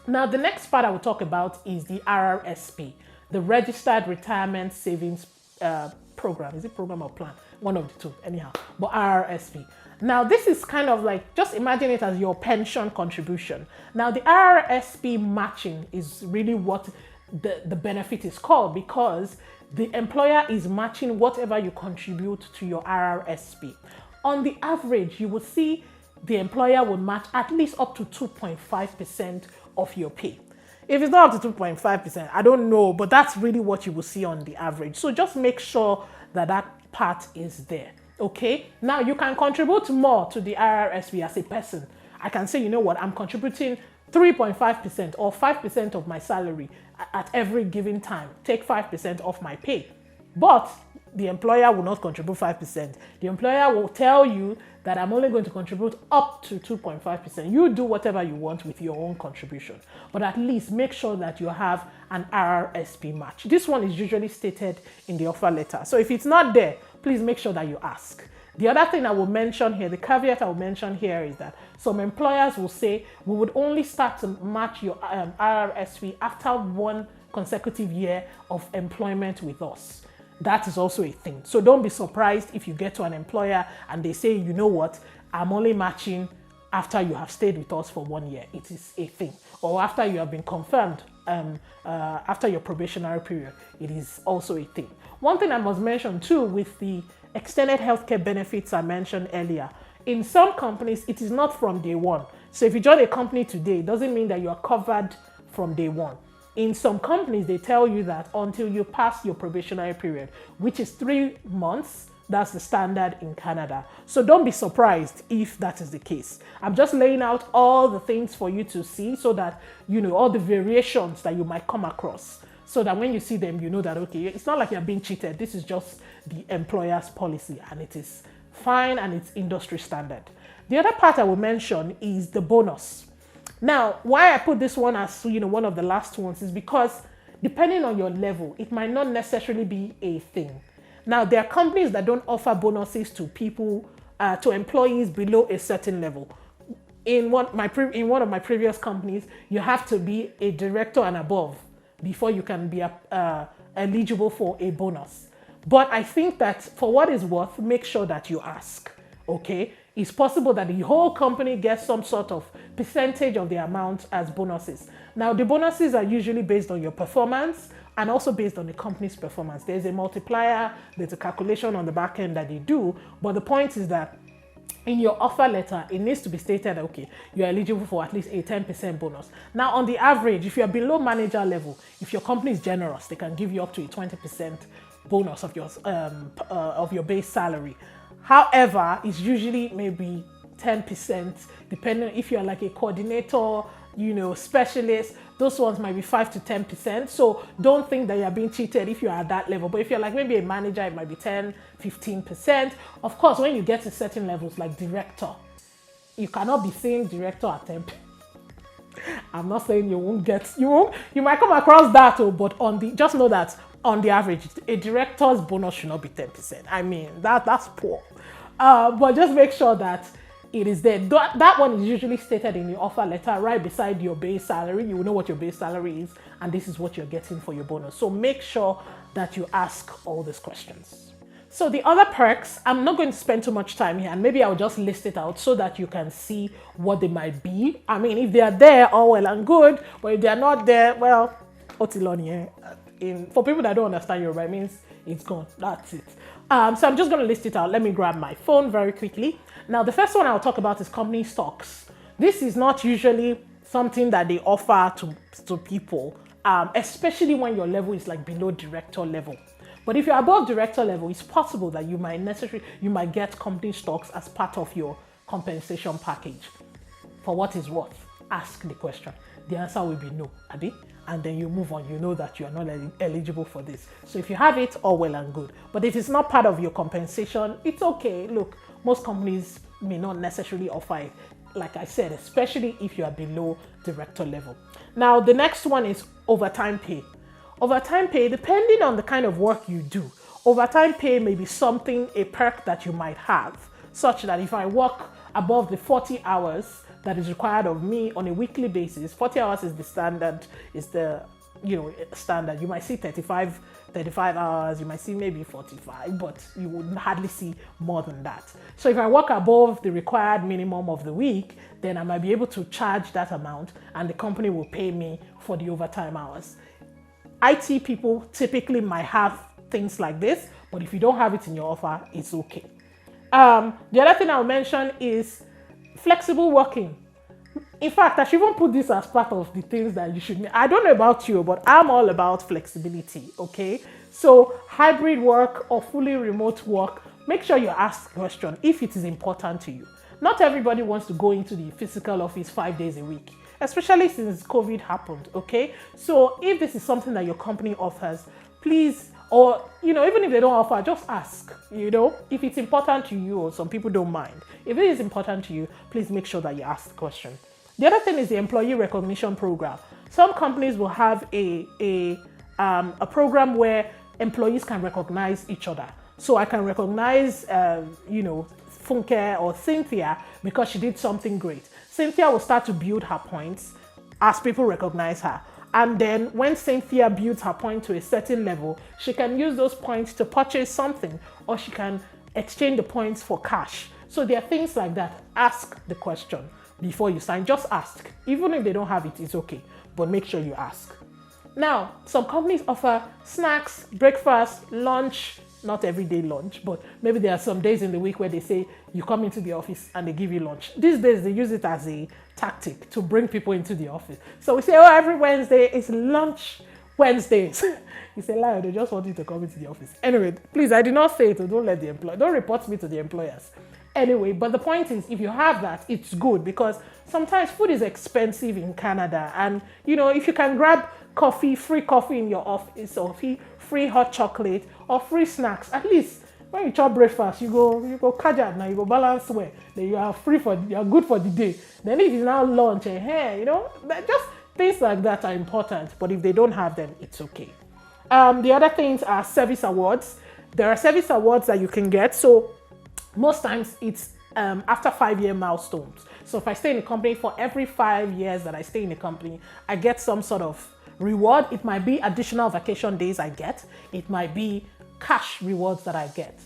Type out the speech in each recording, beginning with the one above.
Now, the next part I will talk about is the RRSP, the Registered Retirement Savings Program. Is it program or plan? One of the two, anyhow, but RRSP. Now, this is kind of like, just imagine it as your pension contribution. Now, the RRSP matching is really what the benefit is called, because the employer is matching whatever you contribute to your RRSP. On the average, you will see the employer will match at least up to 2.5% of your pay. If it's not up to 2.5%, I don't know, but that's really what you will see on the average. So just make sure that that part is there, okay? Now, you can contribute more to the RRSP as a person. I can say, you know what, I'm contributing 3.5% or 5% of my salary at every given time. Take 5% off my pay. But the employer will not contribute 5%. The employer will tell you that I'm only going to contribute up to 2.5%. You do whatever you want with your own contribution, but at least make sure that you have an RRSP match. This one is usually stated in the offer letter. So if it's not there, please make sure that you ask. The other thing I will mention here, the caveat I will mention here is that some employers will say, we would only start to match your RRSP after 1 consecutive year of employment with us. That is also a thing. So don't be surprised if you get to an employer and they say, you know what, I'm only matching after you have stayed with us for 1 year. It is a thing. Or after you have been confirmed, after your probationary period, it is also a thing. One thing I must mention too, with the extended healthcare benefits I mentioned earlier, in some companies, it is not from day one. So if you join a company today, it doesn't mean that you are covered from day one. In some companies, they tell you that until you pass your probationary period, which is 3 months, that's the standard in Canada. So don't be surprised if that is the case. I'm just laying out all the things for you to see so that you know all the variations that you might come across. So that when you see them, you know that, okay, it's not like you're being cheated. This is just the employer's policy and it is fine and it's industry standard. The other part I will mention is the bonus. Now, why I put this one as, one of the last ones is because depending on your level, it might not necessarily be a thing. Now, there are companies that don't offer bonuses to people, to employees below a certain level. In one of my previous companies, you have to be a director and above before you can be eligible for a bonus. But I think that for what it's worth, make sure that you ask, okay? It's possible that the whole company gets some sort of percentage of the amount as bonuses. Now, the bonuses are usually based on your performance and also based on the company's performance. There's a multiplier, there's a calculation on the back end that they do, but the point is that in your offer letter, it needs to be stated, okay, you're eligible for at least a 10% bonus. Now, on the average, if you're below manager level, if your company is generous, they can give you up to a 20% bonus of your base salary. However, it's usually maybe 10%, depending if you're like a coordinator, specialist, those ones might be 5 to 10%. So don't think that you're being cheated if you're at that level. But if you're like maybe a manager, it might be 10, 15%. Of course, when you get to certain levels like director, you cannot be saying director at 10%. I'm not saying you might come across that, but just know that on the average, a director's bonus should not be 10%. I mean, that's poor. But just make sure that it is there. That one is usually stated in the offer letter right beside your base salary. You will know what your base salary is, and this is what you're getting for your bonus. So make sure that you ask all these questions. So the other perks, I'm not going to spend too much time here, and maybe I'll just list it out so that you can see what they might be. I mean, if they are there, all well and good, but if they are not there, well, Otiloni, for people that don't understand Yoruba, it means it's gone. That's it. So I'm just going to list it out. Let me grab my phone very quickly. Now, the first one I'll talk about is company stocks. This is not usually something that they offer to people, especially when your level is like below director level. But if you're above director level, it's possible that you might get company stocks as part of your compensation package. For what is worth, ask the question. The answer will be no, Abi. and then you move on. You know that you are not eligible for this. So if you have it, all well and good. But if it's not part of your compensation, it's okay. Look, most companies may not necessarily offer it, like I said, especially if you are below director level. Now, the next one is overtime pay. Overtime pay, depending on the kind of work you do, overtime pay may be something, a perk that you might have, such that if I work above the 40 hours that is required of me on a weekly basis, 40 hours is the standard, standard. You might see 35 hours, you might see maybe 45, but you would hardly see more than that. So if I work above the required minimum of the week, then I might be able to charge that amount and the company will pay me for the overtime hours. IT people typically might have things like this, but if you don't have it in your offer, it's okay. The other thing I'll mention is flexible working. In fact, I should even put this as part of the things that you should. I don't know about you, but I'm all about flexibility, okay? So hybrid work or fully remote work, make sure you ask the question if it is important to you. Not everybody wants to go into the physical office 5 days a week, especially since COVID happened, okay? So if this is something that your company offers, please, or, even if they don't offer, just ask, if it's important to you, or some people don't mind. If it is important to you, please make sure that you ask the question. The other thing is the employee recognition program. Some companies will have a program where employees can recognize each other. So I can recognize, Funke or Cynthia because she did something great. Cynthia will start to build her points as people recognize her. And then when Cynthia builds her point to a certain level, she can use those points to purchase something, or she can exchange the points for cash. So there are things like that. Ask the question before you sign. Just ask. Even if they don't have it, it's okay. But make sure you ask. Now, some companies offer snacks, breakfast, lunch, not everyday lunch, but maybe there are some days in the week where they say you come into the office and they give you lunch. These days, they use it as a tactic to bring people into the office. So we say, every Wednesday is lunch Wednesdays. You say, lie, they just want you to come into the office. Anyway, please, I did not say it, so don't report me to the employers. Anyway, but the point is, if you have that, it's good because sometimes food is expensive in Canada. And, if you can grab free coffee in your office, or free hot chocolate, or free snacks, at least when you chop breakfast, you go kajad now, you go balance well. Then you are good for the day. Then if it's now lunch, just things like that are important. But if they don't have them, it's okay. The other things are service awards. There are service awards that you can get. So most times it's after 5-year milestones. So if I stay in a company, for every 5 years that I stay in a company, I get some sort of reward. It might be additional vacation days I get. It might be cash rewards that I get.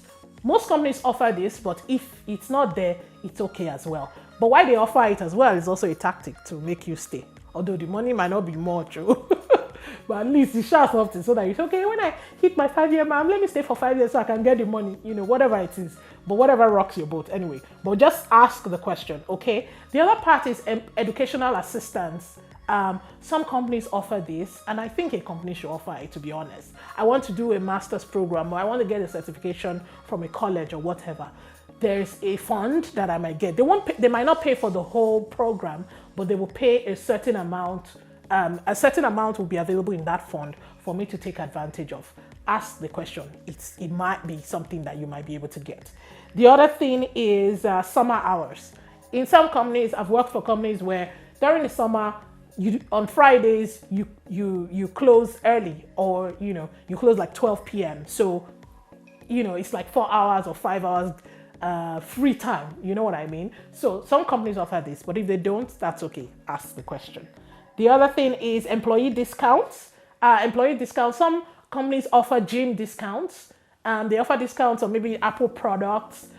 Most companies offer this, but if it's not there, it's okay as well. But why they offer it as well is also a tactic to make you stay. Although the money might not be more true. But at least it's share something so that you say, okay, when I hit my 5-year mark, let me stay for 5 years so I can get the money, whatever it is. But whatever rocks your boat anyway. But just ask the question, okay? The other part is educational assistance. Some companies offer this, and I think a company should offer it, to be honest. I want to do a master's program, or I want to get a certification from a college or whatever. There's a fund that I might get. They might not pay for the whole program, but they will pay a certain amount. A certain amount will be available in that fund for me to take advantage of. Ask the question. It might be something that you might be able to get. The other thing is summer hours. In some companies, I've worked for companies where during the summer, on Fridays, you close early, or, you close like 12 p.m. So, it's like 4 hours or 5 hours free time. You know what I mean? So some companies offer this, but if they don't, that's okay. Ask the question. The other thing is employee discounts. Some companies offer gym discounts. They offer discounts on maybe Apple products.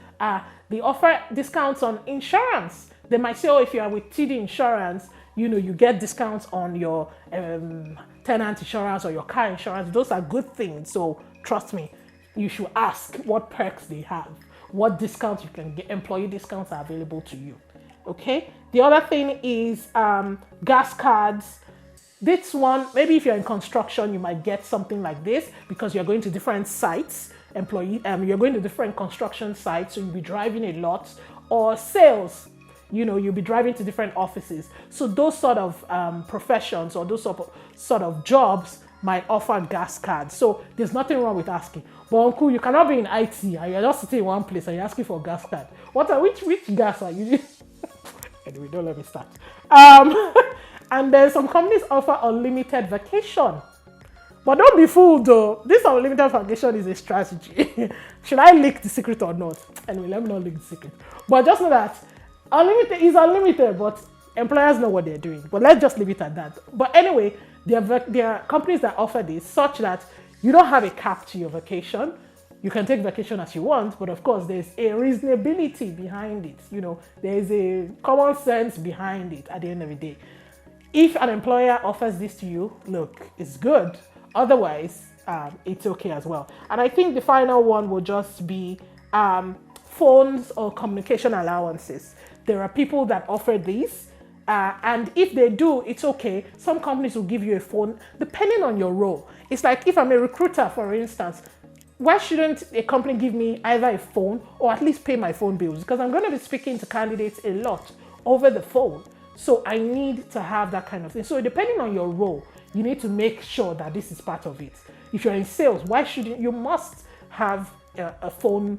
They offer discounts on insurance. They might say, if you are with TD Insurance, you get discounts on your tenant insurance or your car insurance. Those are good things. So trust me, you should ask what perks they have, what discounts you can get. Employee discounts are available to you. Okay. The other thing is gas cards. This one, maybe if you're in construction, you might get something like this because you're going to different sites. You're going to different construction sites, so you'll be driving a lot. Or sales. you'll be driving to different offices. So those sort of professions or those sort of jobs might offer gas cards. So there's nothing wrong with asking. But uncle, you cannot be in IT and you're just sitting in one place and you're asking for a gas card. Which gas are you? Anyway, don't let me start. And then some companies offer unlimited vacation. But don't be fooled though. This unlimited vacation is a strategy. Should I leak the secret or not? Anyway, let me not leak the secret. But just know that unlimited is unlimited, but employers know what they're doing. But let's just leave it at that. But anyway, there are companies that offer this such that you don't have a cap to your vacation. You can take vacation as you want, but of course, there's a reasonability behind it. There's a common sense behind it at the end of the day. If an employer offers this to you, look, it's good. Otherwise, it's okay as well. And I think the final one will just be phones or communication allowances. There are people that offer these. And if they do, it's okay. Some companies will give you a phone, depending on your role. It's like if I'm a recruiter, for instance, why shouldn't a company give me either a phone or at least pay my phone bills? Because I'm going to be speaking to candidates a lot over the phone. So I need to have that kind of thing. So depending on your role, you need to make sure that this is part of it. If you're in sales, why shouldn't you must have a phone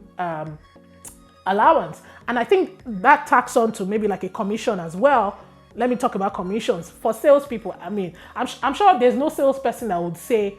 allowance? And I think that tacks on to maybe like a commission as well. Let me talk about commissions for salespeople. I mean, I'm sure there's no salesperson that would say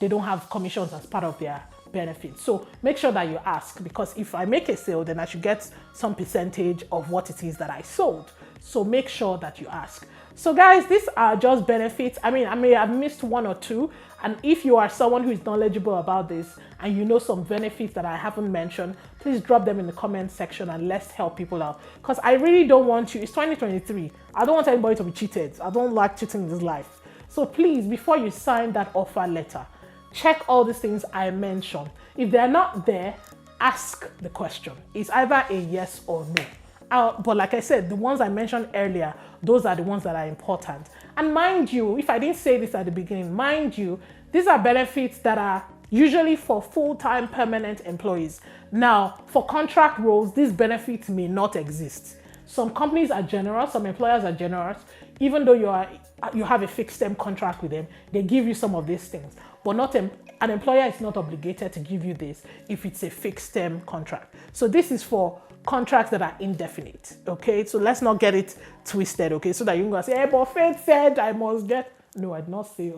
they don't have commissions as part of their benefits. So make sure that you ask, because if I make a sale, then I should get some percentage of what it is that I sold. So make sure that you ask. So guys, these are just benefits. I mean, I may have missed one or two. And if you are someone who is knowledgeable about this and you know some benefits that I haven't mentioned, please drop them in the comment section and let's help people out. Because I really don't want you, it's 2023. I don't want anybody to be cheated. I don't like cheating in this life. So please, before you sign that offer letter, check all these things I mentioned. If they're not there, ask the question. It's either a yes or no. But like I said, the ones I mentioned earlier, those are the ones that are important. And mind you, if I didn't say this at the beginning, mind you, these are benefits that are usually for full-time permanent employees. Now, for contract roles, these benefits may not exist. Some companies are generous, some employers are generous. Even though you have a fixed-term contract with them, they give you some of these things. But not an employer is not obligated to give you this if it's a fixed-term contract. So this is for contracts that are indefinite, okay? So let's not get it twisted, okay? So that you can go say, hey, but Faith said I must get... No, I did not say.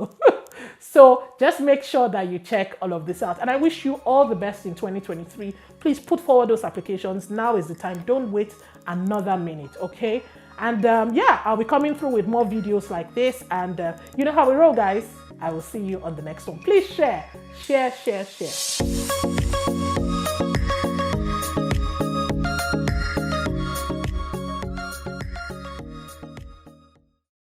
So just make sure that you check all of this out. And I wish you all the best in 2023. Please put forward those applications. Now is the time. Don't wait another minute, okay? And yeah, I'll be coming through with more videos like this. And you know how we roll, guys. I will see you on the next one. Please share.